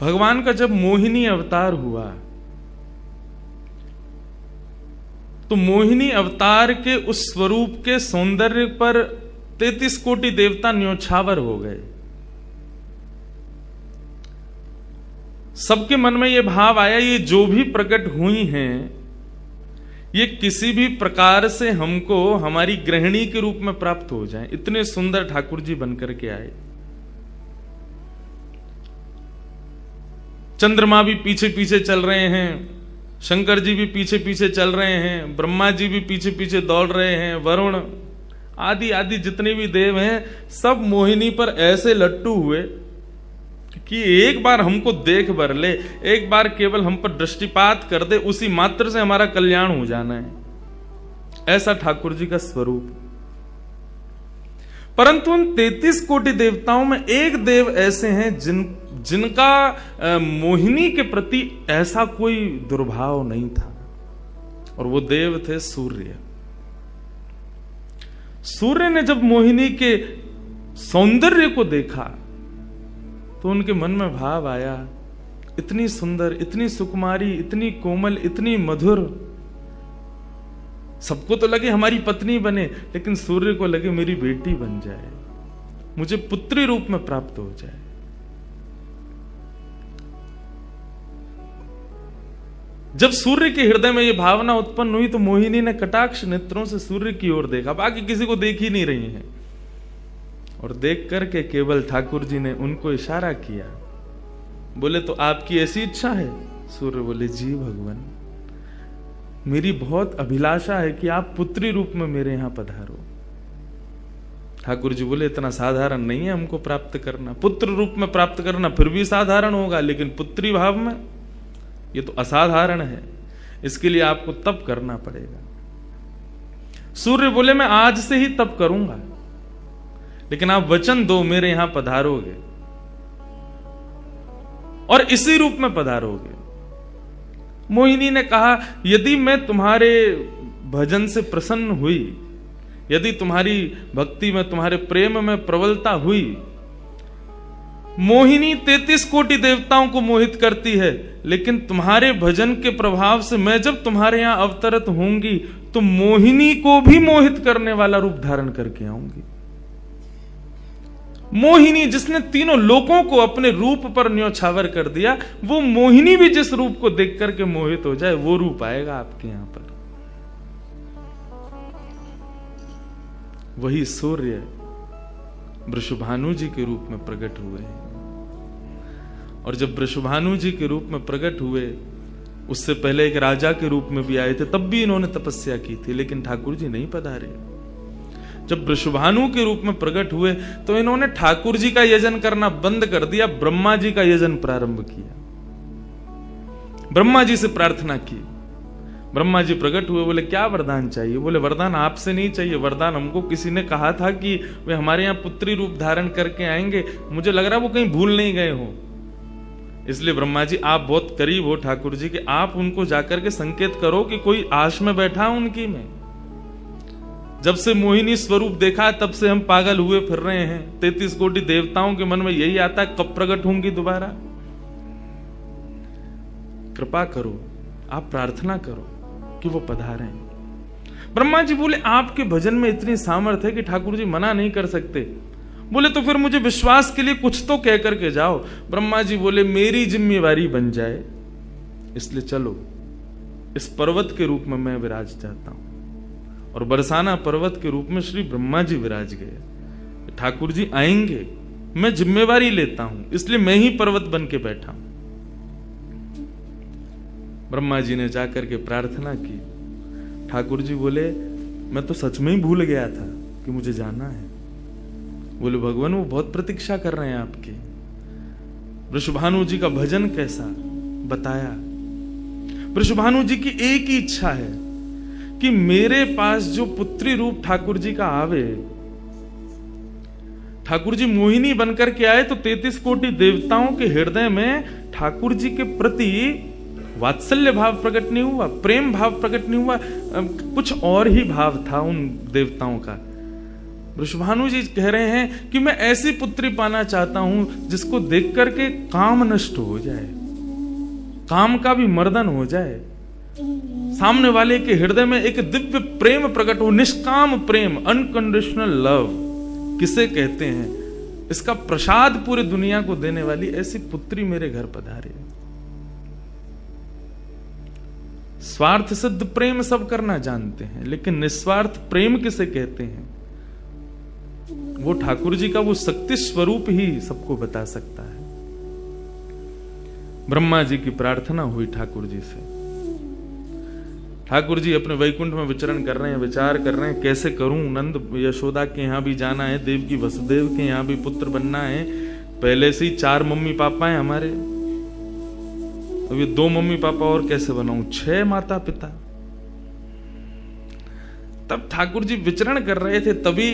भगवान का जब मोहिनी अवतार हुआ तो मोहिनी अवतार के उस स्वरूप के सौंदर्य पर 33 कोटि देवता न्योछावर हो गए। सबके मन में यह भाव आया, ये जो भी प्रकट हुई हैं ये किसी भी प्रकार से हमको हमारी गृहिणी के रूप में प्राप्त हो जाए। इतने सुंदर ठाकुर जी बनकर के आए। चंद्रमा भी पीछे पीछे चल रहे हैं, शंकर जी भी पीछे पीछे चल रहे हैं, ब्रह्मा जी भी पीछे पीछे दौड़ रहे हैं, वरुण आदि आदि जितने भी देव हैं सब मोहिनी पर ऐसे लट्टू हुए कि एक बार हमको देख भर ले, एक बार केवल हम पर दृष्टिपात कर दे, उसी मात्र से हमारा कल्याण हो जाना है। ऐसा ठाकुर जी का स्वरूप। परंतु उन 33 कोटि देवताओं में एक देव ऐसे हैं जिनका मोहिनी के प्रति ऐसा कोई दुर्भाव नहीं था, और वो देव थे सूर्य। सूर्य ने जब मोहिनी के सौंदर्य को देखा तो उनके मन में भाव आया, इतनी सुंदर, इतनी सुकुमारी, इतनी कोमल, इतनी मधुर। सबको तो लगे हमारी पत्नी बने, लेकिन सूर्य को लगे मेरी बेटी बन जाए, मुझे पुत्री रूप में प्राप्त हो जाए। जब सूर्य के हृदय में यह भावना उत्पन्न हुई तो मोहिनी ने कटाक्ष नेत्रों से सूर्य की ओर देखा, बाकी किसी को देख ही नहीं रही है, और देख करके केवल ठाकुर जी ने उनको इशारा किया। बोले तो आपकी ऐसी इच्छा है? सूर्य बोले जी भगवान, मेरी बहुत अभिलाषा है कि आप पुत्री रूप में मेरे यहां पधारो। ठाकुर जी बोले इतना साधारण नहीं है हमको प्राप्त करना, पुत्र रूप में प्राप्त करना फिर भी साधारण होगा, लेकिन पुत्री भाव में ये तो असाधारण है, इसके लिए आपको तप करना पड़ेगा। सूर्य बोले मैं आज से ही तप करूंगा, लेकिन आप वचन दो मेरे यहां पधारोगे और इसी रूप में पधारोगे। मोहिनी ने कहा यदि मैं तुम्हारे भजन से प्रसन्न हुई, यदि तुम्हारी भक्ति में, तुम्हारे प्रेम में प्रबलता हुई, मोहिनी 33 कोटि देवताओं को मोहित करती है, लेकिन तुम्हारे भजन के प्रभाव से मैं जब तुम्हारे यहां अवतरित होंगी तो मोहिनी को भी मोहित करने वाला रूप धारण करके आऊंगी। मोहिनी जिसने तीनों लोकों को अपने रूप पर न्योछावर कर दिया, वो मोहिनी भी जिस रूप को देख करके मोहित हो जाए, वो रूप आएगा आपके यहां पर। वही सूर्य वृषभानु जी के रूप में प्रकट हुए हैं, और जब वृषभानु जी के रूप में प्रकट हुए, उससे पहले एक राजा के रूप में भी आए थे, तब भी इन्होंने तपस्या की थी, लेकिन ठाकुर जी नहीं पधारे। जब वृषभानु के रूप में प्रकट हुए तो इन्होंने ठाकुर जी का यजन करना बंद कर दिया, ब्रह्मा जी का यजन प्रारंभ किया, ब्रह्मा जी से प्रार्थना की। ब्रह्मा जी प्रकट हुए, बोले क्या वरदान चाहिए? बोले वरदान आपसे नहीं चाहिए, वरदान हमको किसी ने कहा था कि वे हमारे यहाँ पुत्री रूप धारण करके आएंगे, मुझे लग रहा है वो कहीं भूल नहीं गए हो, इसलिए ब्रह्मा जी आप बहुत करीब हो ठाकुर जी के, आप उनको जाकर के संकेत करो कि कोई आश में बैठा उनकी में। जब से मोहिनी स्वरूप देखा तब से हम पागल हुए फिर रहे हैं, 33 कोटि देवताओं के मन में यही आता है कब प्रकट होंगी दोबारा। कृपा करो, आप प्रार्थना करो कि वो पधारें। ब्रह्मा जी बोले आपके भजन में इतनी सामर्थ्य है कि ठाकुर जी मना नहीं कर सकते। बोले तो फिर मुझे विश्वास के लिए कुछ तो कह करके जाओ। ब्रह्मा जी बोले मेरी जिम्मेवारी बन जाए, इसलिए चलो इस पर्वत के रूप में मैं विराज जाता हूं। और बरसाना पर्वत के रूप में श्री ब्रह्मा जी विराज गए। ठाकुर जी आएंगे, मैं जिम्मेवारी लेता हूं, इसलिए मैं ही पर्वत बन के बैठा हूं। ब्रह्मा जी ने जाकर के प्रार्थना की। ठाकुर जी बोले मैं तो सच में ही भूल गया था कि मुझे जाना है। बोले भगवान वो बहुत प्रतीक्षा कर रहे हैं आपकी। वृषभानु जी का भजन कैसा बताया। वृषभानु जी की एक ही इच्छा है कि मेरे पास जो पुत्री रूप ठाकुर जी का आवे, ठाकुर जी मोहिनी बनकर के आए तो 33 कोटि देवताओं के हृदय में ठाकुर जी के प्रति वात्सल्य भाव प्रकट नहीं हुआ, प्रेम भाव प्रकट नहीं हुआ, कुछ और ही भाव था उन देवताओं का। वृषभानु जी कह रहे हैं कि मैं ऐसी पुत्री पाना चाहता हूं जिसको देख करके काम नष्ट हो जाए, काम का भी मर्दन हो जाए, सामने वाले के हृदय में एक दिव्य प्रेम प्रकट हो, निष्काम प्रेम, अनकंडीशनल लव किसे कहते हैं, इसका प्रसाद पूरी दुनिया को देने वाली ऐसी पुत्री मेरे घर पधारे। स्वार्थ सिद्ध प्रेम सब करना जानते हैं, लेकिन निस्वार्थ प्रेम किसे कहते हैं, वो ठाकुर जी का वो शक्ति स्वरूप ही सबको बता सकता है। ब्रह्मा जी की प्रार्थना हुई ठाकुर जी से। ठाकुर जी अपने वैकुंठ में विचरण कर रहे हैं, विचार कर रहे हैं कैसे करूं, नंद यशोदा के यहां भी जाना है, देवकी वसुदेव के यहां भी पुत्र बनना है, पहले से ही 4 मम्मी पापा हैं हमारे, अब ये 2 मम्मी पापा और कैसे बनाऊं, 6 माता पिता। तब ठाकुर जी विचरण कर रहे थे, तभी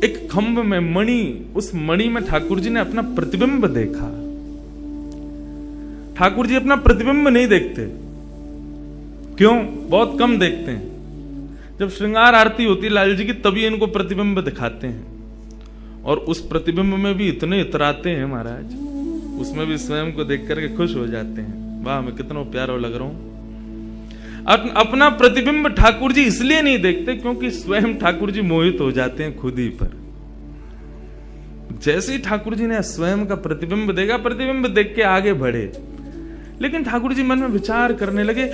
एक खंभ में मणि, उस मणि में ठाकुर जी ने अपना प्रतिबिंब देखा। ठाकुर जी अपना प्रतिबिंब नहीं देखते, क्यों? बहुत कम देखते हैं। जब श्रृंगार आरती होती लाल जी की, तभी इनको प्रतिबिंब दिखाते हैं, और उस प्रतिबिंब में भी इतने इतराते हैं महाराज, उसमें भी स्वयं को देख करके खुश हो जाते हैं, वाह मैं कितना प्यारा लग रहा हूं। अपना प्रतिबिंब ठाकुर जी इसलिए नहीं देखते क्योंकि स्वयं ठाकुर जी मोहित हो जाते हैं खुद ही पर। जैसे ही ठाकुर जी ने स्वयं का प्रतिबिंब देखा, प्रतिबिंब देख के आगे बढ़े, लेकिन ठाकुर जी मन में विचार करने लगे,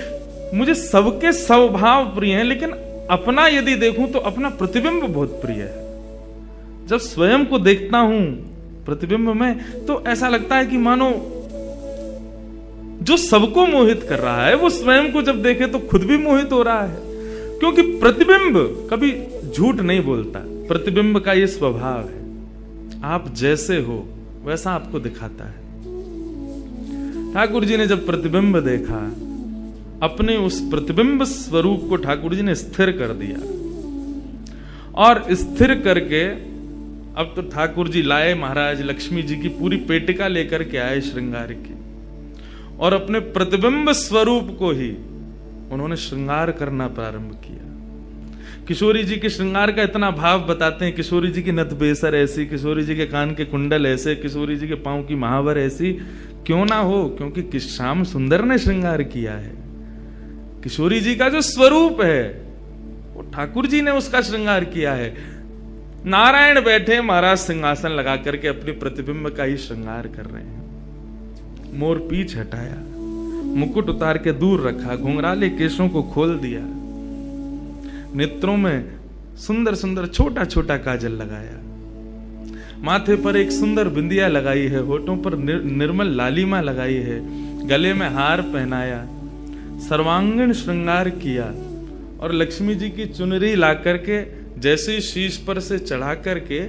मुझे सबके स्वभाव प्रिय हैं, लेकिन अपना यदि देखूं तो अपना प्रतिबिंब बहुत प्रिय है। जब स्वयं को देखता हूं प्रतिबिंब में, तो ऐसा लगता है कि मानो जो सबको मोहित कर रहा है वो स्वयं को जब देखे तो खुद भी मोहित हो रहा है, क्योंकि प्रतिबिंब कभी झूठ नहीं बोलता। प्रतिबिंब का ये स्वभाव है, आप जैसे हो वैसा आपको दिखाता है। ठाकुर जी ने जब प्रतिबिंब देखा, अपने उस प्रतिबिंब स्वरूप को ठाकुर जी ने स्थिर कर दिया, और स्थिर करके अब तो ठाकुर जी लाए महाराज लक्ष्मी जी की पूरी पेटिका लेकर के आए श्रृंगार की, और अपने प्रतिबिंब स्वरूप को ही उन्होंने श्रृंगार करना प्रारंभ किया। किशोरी जी के श्रृंगार का इतना भाव बताते हैं, किशोरी जी की नथ बेसर ऐसी, किशोरी जी के कान के कुंडल ऐसे, किशोरी जी के पांव की महावर ऐसी, क्यों ना हो, क्योंकि श्याम सुंदर ने श्रृंगार किया है। किशोरी जी का जो स्वरूप है वो ठाकुर जी ने उसका श्रृंगार किया है। नारायण बैठे महाराज सिंहासन लगा करके अपने प्रतिबिंब का ही श्रृंगार कर रहे हैं। मोर पीछ हटाया, मुकुट उतार के दूर रखा, घुंघराले केशों को खोल दिया, नेत्रों में सुंदर सुंदर छोटा छोटा काजल लगाया, माथे पर एक सुंदर बिंदिया लगाई है, होठों पर निर्मल लालिमा लगाई है, गले में हार पहनाया, सर्वांगीण श्रृंगार किया, और लक्ष्मी जी की चुनरी ला करके जैसे शीश पर से चढ़ा करके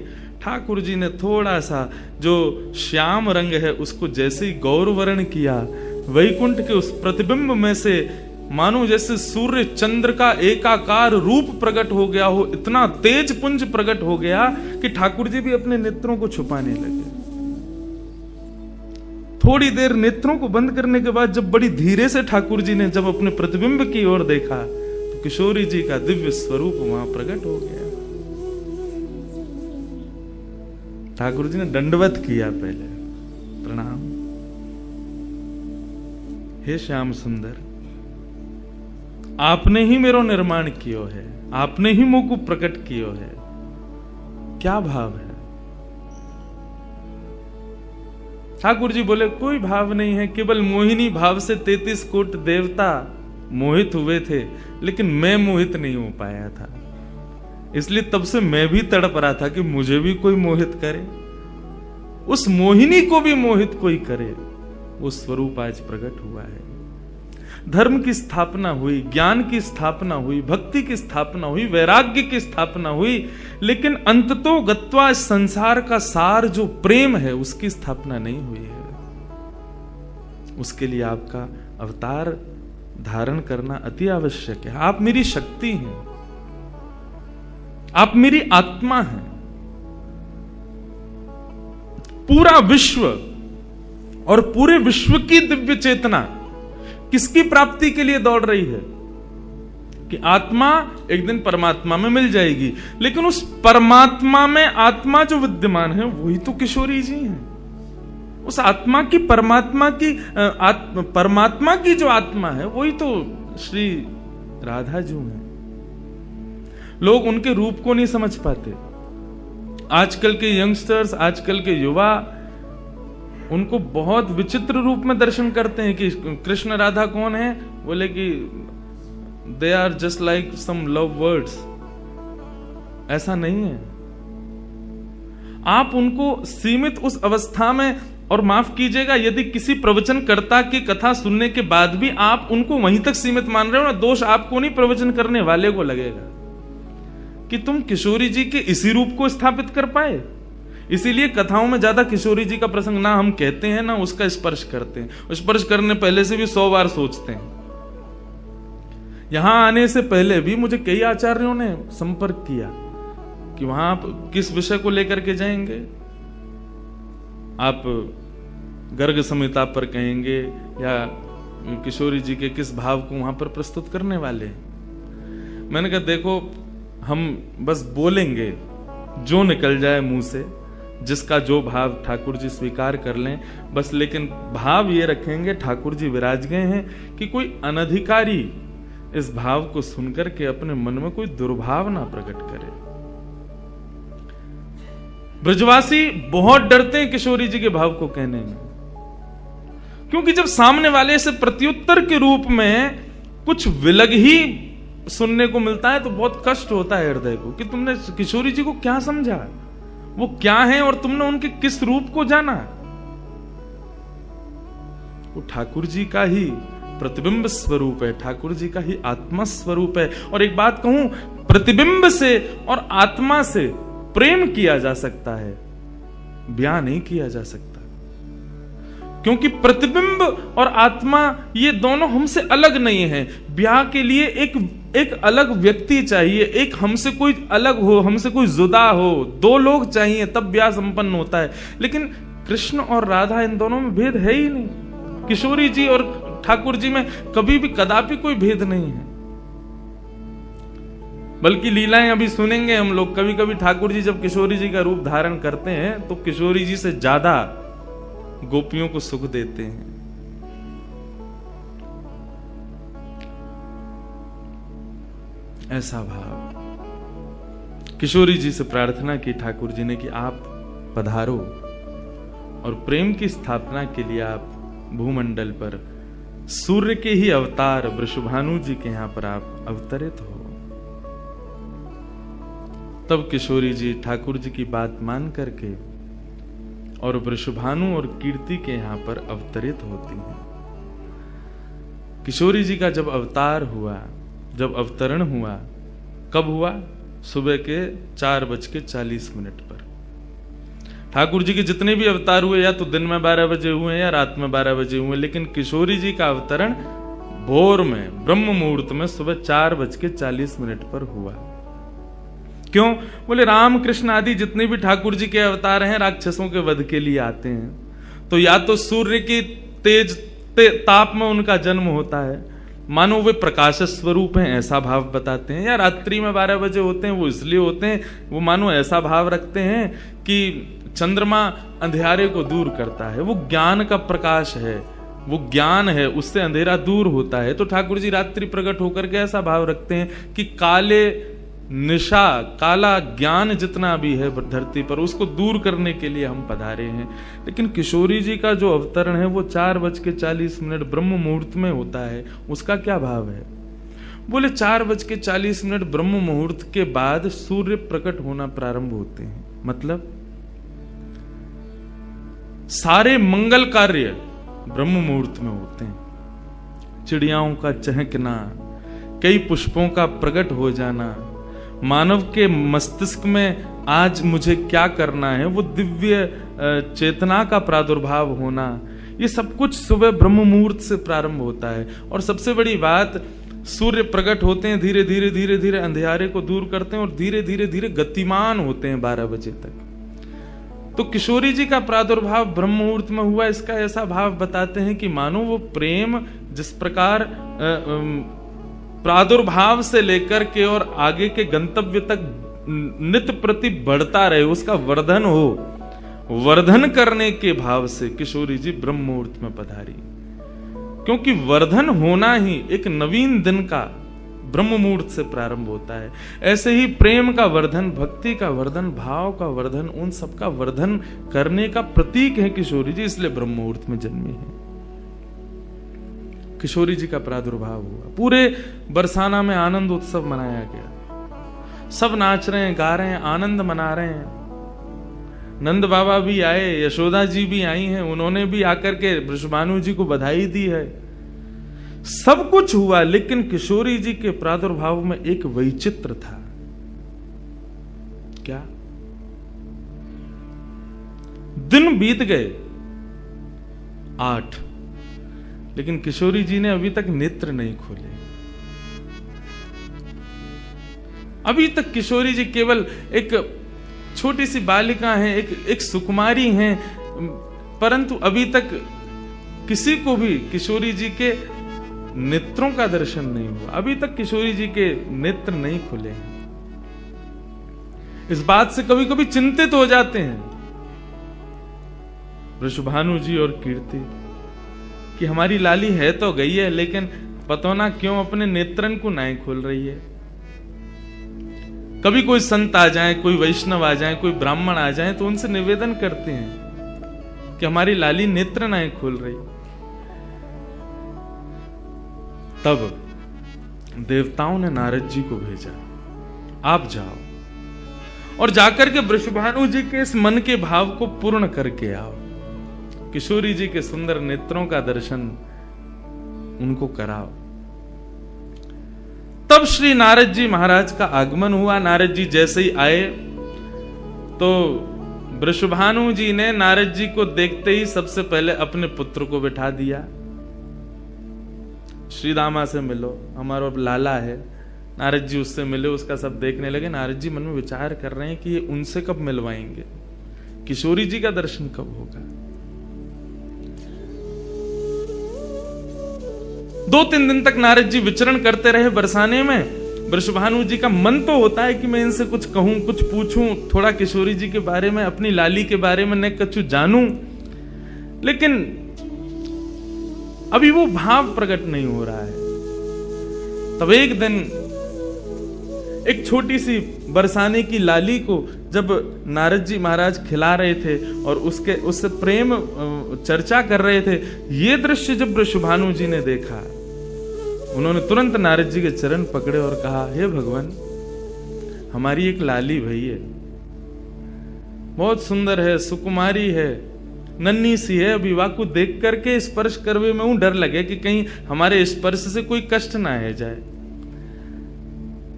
ठाकुर जी ने थोड़ा सा जो श्याम रंग है उसको जैसे ही गौरवर्ण किया, वैकुंठ के उस प्रतिबिंब में से मानो जैसे सूर्य चंद्र का एकाकार रूप प्रकट हो गया हो, इतना तेज पुंज प्रकट हो गया कि ठाकुर जी भी अपने नेत्रों को छुपाने लगे। थोड़ी देर नेत्रों को बंद करने के बाद जब बड़ी धीरे से ठाकुर जी ने जब अपने प्रतिबिंब की ओर देखा, तो किशोरी जी का दिव्य स्वरूप वहां प्रकट हो गया। ठाकुर जी ने दंडवत किया, पहले प्रणाम, हे श्याम सुंदर, आपने ही मेरो निर्माण कियो है, आपने ही मुझको प्रकट कियो है। क्या भाव है? ठाकुर जी बोले कोई भाव नहीं है, केवल मोहिनी भाव से 33 कोट देवता मोहित हुए थे, लेकिन मैं मोहित नहीं हो पाया था, इसलिए तब से मैं भी तड़प रहा था कि मुझे भी कोई मोहित करे, उस मोहिनी को भी मोहित कोई करे। वो स्वरूप आज प्रकट हुआ है। धर्म की स्थापना हुई, ज्ञान की स्थापना हुई, भक्ति की स्थापना हुई, वैराग्य की स्थापना हुई, लेकिन अंततो गत्वा संसार का सार जो प्रेम है उसकी स्थापना नहीं हुई है। उसके लिए आपका अवतार धारण करना अति आवश्यक है। आप मेरी शक्ति हैं, आप मेरी आत्मा हैं। पूरा विश्व और पूरे विश्व की दिव्य चेतना किसकी प्राप्ति के लिए दौड़ रही है? कि आत्मा एक दिन परमात्मा में मिल जाएगी, लेकिन उस परमात्मा में आत्मा जो विद्यमान है वही तो किशोरी जी हैं। उस आत्मा की परमात्मा की जो आत्मा है वही तो श्री राधा जी हैं। लोग उनके रूप को नहीं समझ पाते। आजकल के यंगस्टर्स, आजकल के युवा उनको बहुत विचित्र रूप में दर्शन करते हैं कि कृष्ण राधा कौन है, बोले कि they are just like some love words. ऐसा नहीं है। आप उनको सीमित उस अवस्था में, और माफ कीजिएगा यदि किसी प्रवचनकर्ता की कथा सुनने के बाद भी आप उनको वहीं तक सीमित मान रहे हो ना, दोष आपको नहीं, प्रवचन करने वाले को लगेगा कि तुम किशोरी जी के इसी रूप को स्थापित कर पाए। इसीलिए कथाओं में ज्यादा किशोरी जी का प्रसंग ना हम कहते हैं ना उसका स्पर्श करते हैं। स्पर्श करने पहले से भी 100 बार सोचते हैं। यहां आने से पहले भी मुझे कई आचार्यों ने संपर्क किया कि वहां आप किस विषय को लेकर के जाएंगे। आप गर्ग संहिता पर कहेंगे या किशोरी जी के किस भाव को वहां पर प्रस्तुत करने वाले हैं। मैंने कहा देखो, हम बस बोलेंगे जो निकल जाए मुंह से, जिसका जो भाव ठाकुर जी स्वीकार कर लें बस, लेकिन भाव ये रखेंगे ठाकुर जी विराज गए हैं कि कोई अनधिकारी इस भाव को सुनकर के अपने मन में कोई दुर्भाव ना प्रकट करे। ब्रजवासी बहुत डरते हैं किशोरी जी के भाव को कहने में, क्योंकि जब सामने वाले से प्रत्युत्तर के रूप में कुछ विलग ही सुनने को मिलता है तो बहुत कष्ट होता है हृदय को कि तुमने किशोरी जी को क्या समझा, वो क्या है और तुमने उनके किस रूप को जाना। वो ठाकुर जी का ही प्रतिबिंब स्वरूप है, ठाकुर जी का ही आत्मा स्वरूप है। और एक बात कहूं, प्रतिबिंब से और आत्मा से प्रेम किया जा सकता है, ब्याह नहीं किया जा सकता। क्योंकि प्रतिबिंब और आत्मा ये दोनों हमसे अलग नहीं है। ब्याह के लिए एक अलग व्यक्ति चाहिए, एक हमसे कोई अलग हो, हमसे कोई जुदा हो, 2 लोग चाहिए तब ब्याह संपन्न होता है। लेकिन कृष्ण और राधा, इन दोनों में भेद है ही नहीं। किशोरी जी और ठाकुर जी में कभी भी कदापि कोई भेद नहीं है। बल्कि लीलाएं अभी सुनेंगे हम लोग, कभी कभी ठाकुर जी जब किशोरी जी का रूप धारण करते हैं तो किशोरी जी से ज्यादा गोपियों को सुख देते हैं। ऐसा भाव किशोरी जी से प्रार्थना की ठाकुर जी ने कि आप पधारो और प्रेम की स्थापना के लिए आप भूमंडल पर सूर्य के ही अवतार वृषभानु जी के यहां पर आप अवतरित हो। तब किशोरी जी ठाकुर जी की बात मान करके और वृषभानु और कीर्ति के यहां पर अवतरित होती हैं। किशोरी जी का जब अवतार हुआ, जब अवतरण हुआ, कब हुआ? सुबह के 4:40 पर। ठाकुर जी के जितने भी अवतार हुए या तो दिन में 12 बजे हुए या रात में 12 बजे हुए, लेकिन किशोरी जी का अवतरण भोर में ब्रह्म मुहूर्त में सुबह 4:40 पर हुआ। क्यों? बोले राम कृष्ण आदि जितने भी ठाकुर जी के अवतार हैं राक्षसों के वध के लिए आते हैं। तो या तो सूर्य की तेज ताप में उनका जन्म होता है, मानो वे प्रकाश स्वरूप हैं ऐसा भाव बताते हैं, या रात्रि में 12 बजे होते हैं वो इसलिए होते हैं, वो मानो ऐसा भाव रखते हैं कि चंद्रमा अंधेरे को दूर करता है, वो ज्ञान का प्रकाश है, वो ज्ञान है, उससे अंधेरा दूर होता है। तो ठाकुर जी रात्रि प्रकट होकर के ऐसा भाव रखते हैं कि काले निशा, काला ज्ञान जितना भी है धरती पर, उसको दूर करने के लिए हम पधारे हैं। लेकिन किशोरी जी का जो अवतरण है वो 4:40 ब्रह्म मुहूर्त में होता है। उसका क्या भाव है? बोले 4:40 ब्रह्म मुहूर्त के बाद सूर्य प्रकट होना प्रारंभ होते हैं। मतलब सारे मंगल कार्य ब्रह्म मुहूर्त में होते हैं। चिड़ियाओं का चहकना, कई पुष्पों का प्रकट हो जाना, मानव के मस्तिष्क में आज मुझे क्या करना है, वो दिव्य चेतना का प्रादुर्भाव होना, ये सब कुछ सुबह ब्रह्म मुहूर्त से प्रारंभ होता है। और सबसे बड़ी बात, सूर्य प्रकट होते हैं, धीरे धीरे धीरे धीरे अंधेरे को दूर करते हैं और धीरे धीरे धीरे गतिमान होते हैं 12 बजे तक। तो किशोरी जी का प्रादुर्भाव ब्रह्म मुहूर्त में हुआ, इसका ऐसा भाव बताते हैं कि मानो वो प्रेम जिस प्रकार प्रादुर्भाव से लेकर के और आगे के गंतव्य तक नित्य प्रति बढ़ता रहे, उसका वर्धन हो, वर्धन करने के भाव से किशोरी जी ब्रह्म मुहूर्त में पधारी। क्योंकि वर्धन होना ही एक नवीन दिन का ब्रह्म मुहूर्त से प्रारंभ होता है। ऐसे ही प्रेम का वर्धन, भक्ति का वर्धन, भाव का वर्धन, उन सब का वर्धन करने का प्रतीक है किशोरी जी, इसलिए ब्रह्म मुहूर्त में जन्मी है। किशोरी जी का प्रादुर्भाव हुआ, पूरे बरसाना में आनंद उत्सव मनाया गया, सब नाच रहे हैं, गा रहे हैं, आनंद मना रहे हैं। नंद बाबा भी आए, यशोदा जी भी आई हैं, उन्होंने भी आकर के वृषभानु जी को बधाई दी है। सब कुछ हुआ, लेकिन किशोरी जी के प्रादुर्भाव में एक वैचित्र था। क्या? दिन बीत गए 8, लेकिन किशोरी जी ने अभी तक नेत्र नहीं खोले। अभी तक किशोरी जी केवल एक छोटी सी बालिका हैं, एक सुकुमारी हैं, परंतु अभी तक किसी को भी किशोरी जी के नेत्रों का दर्शन नहीं हुआ। अभी तक किशोरी जी के नेत्र नहीं खुले हैं। इस बात से कभी कभी चिंतित हो जाते हैं वृषभानु जी और कीर्ति कि हमारी लाली है तो गई है, लेकिन पता ना क्यों अपने नेत्रन को नहीं खोल रही है। कभी कोई संत आ जाए, कोई वैष्णव आ जाए, कोई ब्राह्मण आ जाए, तो उनसे निवेदन करते हैं कि हमारी लाली नेत्र नहीं खोल रही। तब देवताओं ने नारद जी को भेजा, आप जाओ और जाकर के वृषभानु जी के इस मन के भाव को पूर्ण करके आओ, किशोरी जी के सुंदर नेत्रों का दर्शन उनको कराओ। तब श्री नारद जी महाराज का आगमन हुआ। नारद जी जैसे ही आए तो वृषभानु जी ने नारद जी को देखते ही सबसे पहले अपने पुत्र को बिठा दिया। श्री दामा से मिलो, हमारा लाला है। नारद जी उससे मिले, उसका सब देखने लगे। नारद जी मन में विचार कर रहे हैं कि ये उनसे कब मिलवाएंगे, किशोरी जी का दर्शन कब होगा। 2-3 दिन तक नारद जी विचरण करते रहे बरसाने में। वृषभानु जी का मन तो होता है कि मैं इनसे कुछ कहूं, कुछ पूछूं, थोड़ा किशोरी जी के बारे में, अपनी लाली के बारे में न कुछ जानूं, लेकिन अभी वो भाव प्रकट नहीं हो रहा है। तब एक दिन एक छोटी सी बरसाने की लाली को जब नारद जी महाराज खिला रहे थे और उससे प्रेम चर्चा कर रहे थे, ये दृश्य जब वृषभानु जी ने देखा, उन्होंने तुरंत नारद जी के चरण पकड़े और कहा, हे भगवान, हमारी एक लाली भई है, बहुत सुंदर है, सुकुमारी है, नन्ही सी है, अभी वाकु देख करके स्पर्श करवे में डर लगे कि कहीं हमारे स्पर्श से कोई कष्ट ना है जाए,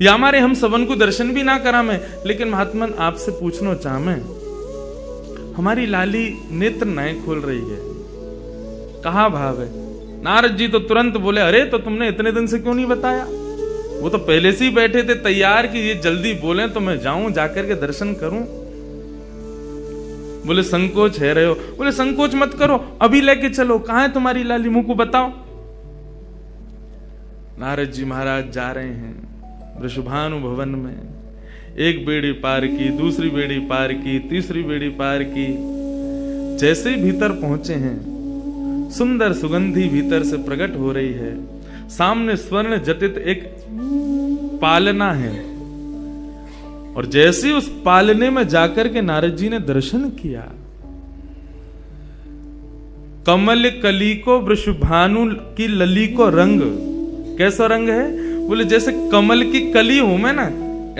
या हमारे हम सबन को दर्शन भी ना करा में। लेकिन महात्मन आपसे पूछना चाह मैं, हमारी लाली नेत्र नहीं खोल रही है, कहा भाव है? नारद जी तो तुरंत बोले, अरे तो तुमने इतने दिन से क्यों नहीं बताया? वो तो पहले से ही बैठे थे तैयार कि ये जल्दी बोले तो मैं जाऊं, जाकर के दर्शन करूं। बोले संकोच है रहे हो? बोले संकोच मत करो, अभी लेके चलो, कहां है तुम्हारी लाली, मुंह को बताओ। नारद जी महाराज जा रहे हैं वृषभानु भवन में। एक बेड़ी पार की, दूसरी बेड़ी पार की, तीसरी बेड़ी पार की। जैसे ही भीतर पहुंचे हैं, सुंदर सुगंधी भीतर से प्रकट हो रही है। सामने स्वर्ण जटित एक पालना है, और जैसे उस पालने में जाकर के नारद जी ने दर्शन किया, कमल कली को वृषभानु की लली को रंग, कैसा रंग है? बोले जैसे कमल की कली हूं मैं ना,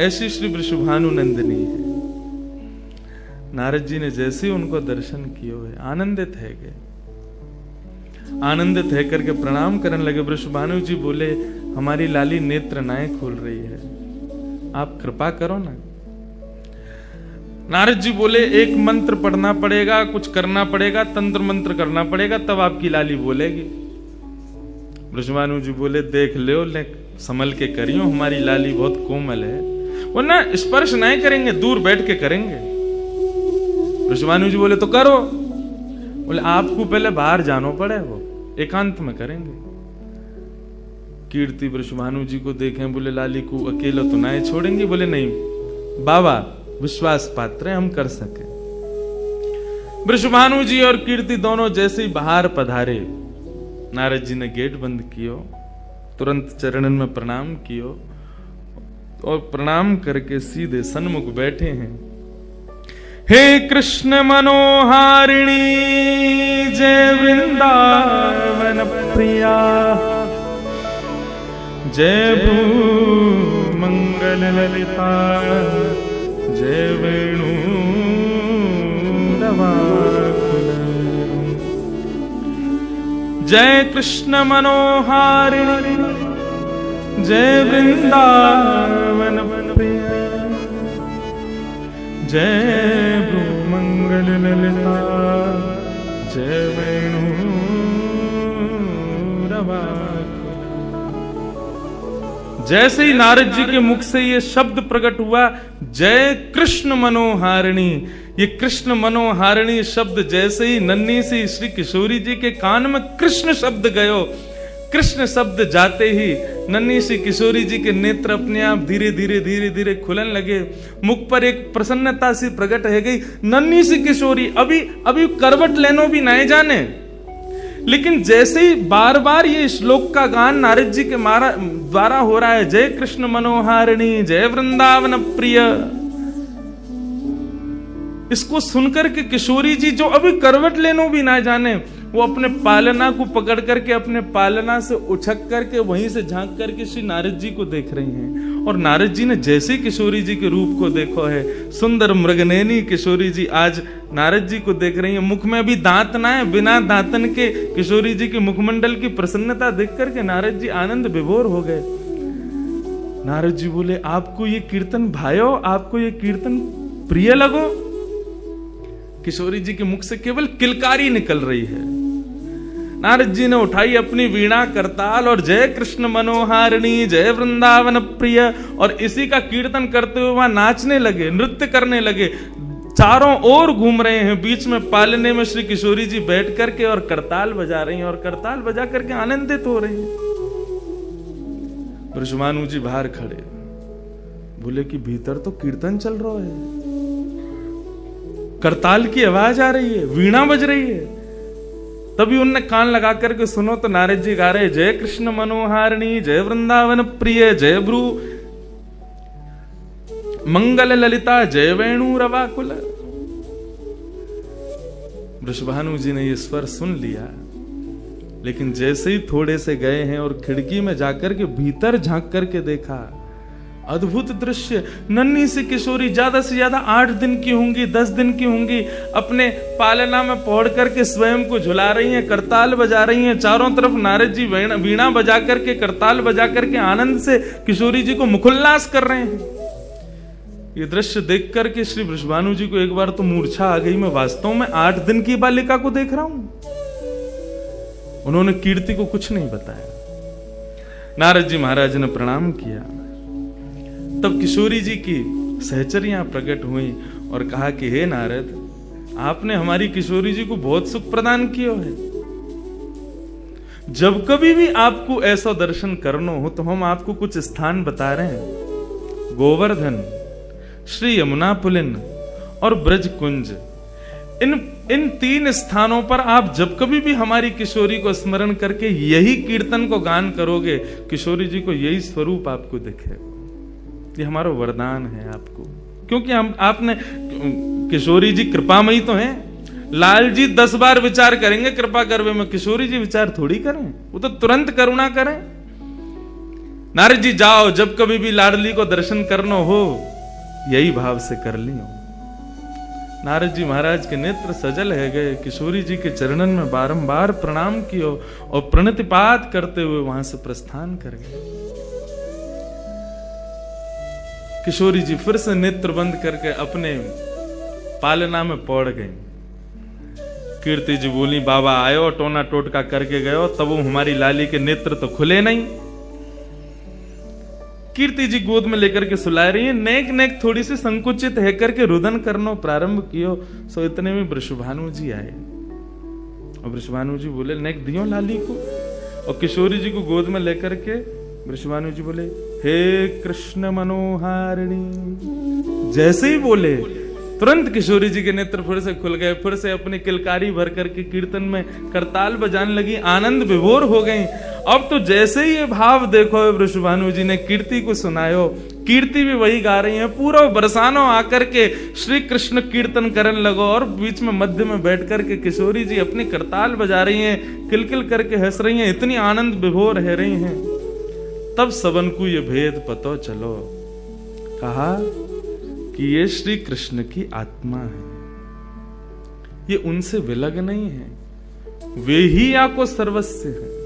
ऐसी श्री वृषभानु नंदिनी है। नारद जी ने जैसे ही उनको दर्शन किए हुए आनंदित है गए, आनंदित है करके प्रणाम करने लगे। वृषभानु जी बोले, हमारी लाली नेत्र नाए खोल रही है, आप कृपा करो ना। नारद जी बोले, एक मंत्र पढ़ना पड़ेगा, कुछ करना पड़ेगा, तंत्र मंत्र करना पड़ेगा, तब आपकी लाली बोलेगी। वृषभानु जी बोले, देख लो, ले संभल के करियो, हमारी लाली बहुत कोमल है, वो ना स्पर्श नहीं करेंगे, दूर बैठ के करेंगे। वृषभानु जी बोले, तो करो। बोले, आपको पहले बाहर जानो पड़े, वो एकांत में करेंगे। कीर्ति वृषभानु जी को देखें, बोले लाली को अकेला तो ना छोड़ेंगे? बोले नहीं बाबा, विश्वास पात्र है, हम कर सके। वृषभानु जी और कीर्ति दोनों जैसे ही बाहर पधारे, नारद जी ने गेट बंद कियो, तुरंत चरणन में प्रणाम कियो और प्रणाम करके सीधे सन्मुख बैठे हैं। हे कृष्ण मनोहारिणी जय वृंदावन प्रिया, जय भू मंगल ललिता, जय वेणु रवाकुल, जय कृष्ण मनोहारिणी जय वृंदावन प्रिया, जय भू मंगल ललिता, जय वेणु रवाकुल। जैसे ही नारद जी के मुख से ये शब्द प्रकट हुआ, जय कृष्ण मनोहारिणी, ये कृष्ण मनोहारिणी शब्द जैसे ही नन्ही सी श्री किशोरी जी के कान में कृष्ण शब्द गयो, कृष्ण शब्द जाते ही नन्ही सी किशोरी जी के नेत्र अपने आप धीरे धीरे धीरे धीरे खुलन लगे, मुख पर एक प्रसन्नता सी प्रकट है गई। नन्ही सी किशोरी अभी करवट लेनो भी नहीं जाने, लेकिन जैसे ही बार बार ये श्लोक का गान नारद जी के द्वारा हो रहा है, जय कृष्ण मनोहारिणी जय वृंदावन प्रिय, इसको सुनकर के किशोरी जी जो अभी करवट लेनो भी ना जाने, वो अपने पालना को पकड़ करके अपने पालना से उछक करके वहीं से झांक करके श्री नारद जी को देख रही हैं। और नारद जी ने जैसे किशोरी जी के रूप को देखो है, सुंदर मृगनयनी किशोरी जी आज नारद जी को देख रही है। मुख में अभी दांत ना है, बिना दांतन के किशोरी जी के मुखमंडल की प्रसन्नता देख करके नारद जी आनंद विभोर हो गए। नारद जी बोले, आपको ये कीर्तन भायो, आपको ये कीर्तन प्रिय लगो? किशोरी जी के मुख से केवल किलकारी निकल रही है। नारद जी ने उठाई अपनी वीणा करताल और जय कृष्ण मनोहारिणी जय वृंदावन प्रिय, और इसी का कीर्तन करते हुए वहां नाचने लगे, नृत्य करने लगे, चारों ओर घूम रहे हैं। बीच में पालने में श्री किशोरी जी बैठ करके और करताल बजा रही हैं और करताल बजा करके आनंदित हो रही हैं। वृषभानु जी बाहर खड़े, बोले कि भीतर तो कीर्तन चल रहा है, करताल की आवाज आ रही है, वीणा बज रही है। तभी उनने कान लगा करके सुनो तो नारद जी गा रहे, जय कृष्ण मनोहारिणी जय वृंदावन प्रिय, जय भ्रू मंगल ललिता, जय वेणु रवाकुल। वृषभानु जी ने ये स्वर सुन लिया, लेकिन जैसे ही थोड़े से गए हैं और खिड़की में जाकर के भीतर झांक करके देखा, अद्भुत दृश्य। नन्ही सी किशोरी, ज्यादा से ज्यादा 8 दिन की होंगी, 10 दिन की होंगी, अपने पालना में पौड़ करके स्वयं को झुला रही हैं, करताल बजा रही हैं। चारों तरफ नारद जी वीणा बजा करके, करताल बजा करके आनंद से किशोरी जी को मुखोल्लास कर रहे हैं। ये दृश्य देख करके श्री वृषभानु जी को एक बार तो मूर्छा आ गई, मैं वास्तव में 8 दिन की बालिका को देख रहा हूं। उन्होंने कीर्ति को कुछ नहीं बताया। नारद जी महाराज ने प्रणाम किया, तब किशोरी जी की सहचरियां प्रकट हुई और कहा कि हे नारद, आपने हमारी किशोरी जी को बहुत सुख प्रदान किया है। जब कभी भी आपको ऐसा दर्शन करना हो तो हम आपको कुछ स्थान बता रहे हैं। गोवर्धन, श्री यमुना पुलिन और ब्रज कुंज, इन 3 स्थानों पर आप जब कभी भी हमारी किशोरी को स्मरण करके यही कीर्तन को गान करोगे, किशोरी जी को यही स्वरूप आपको दिखेगा। ये हमारा वरदान है आपको, क्योंकि आपने, किशोरी जी कृपामयी तो हैं। लाल जी 10 बार विचार करेंगे कृपा करवे में, किशोरी जी विचार थोड़ी करें, वो तो तुरंत करुणा करें। नारद जी जाओ, जब कभी भी लाडली को दर्शन करना हो यही भाव से कर लियो। नारद जी महाराज के नेत्र सजल है गए, किशोरी जी के चरणन में बारंबार प्रणाम कियो और प्रणतिपात करते हुए वहां से प्रस्थान कर गए। किशोरी जी फिर से नेत्र बंद करके अपने पालना में पौड़ गई। कीर्ति जी बोली, बाबा आयो, टोना टोटका करके गयो, तब वो हमारी लाली के नेत्र तो खुले नहीं। कीर्ति जी गोद में लेकर के सुला रही है, नेक नेक थोड़ी सी संकुचित है करके रुदन करना प्रारंभ कियो। सो इतने में वृषभानु जी आए और वृषभानु जी बोले, नेक दियो लाली को, और किशोरी जी को गोद में लेकर के वृषभानु जी बोले, हे कृष्ण मनोहारिणी। जैसे ही बोले तुरंत किशोरी जी के नेत्र फिर से खुल गए, फिर से अपनी किलकारी भर करके कीर्तन में करताल बजाने लगी, आनंद विभोर हो गई। अब तो जैसे ही ये भाव देखो, वृषभानु जी ने कीर्ति को सुनायो, कीर्ति भी वही गा रही है, पूरा बरसानो आकर के श्री कृष्ण कीर्तन करने लगो, और बीच में मध्य में बैठ करके किशोरी जी अपनी करताल बजा रही हैं, किलकिल करके हंस रही हैं, इतनी आनंद विभोर रह रही हैं। तब सबन को ये भेद पतो चलो, कहा कि ये श्री कृष्ण की आत्मा है, ये उनसे विलग नहीं है, वे ही या को सर्वस्व है।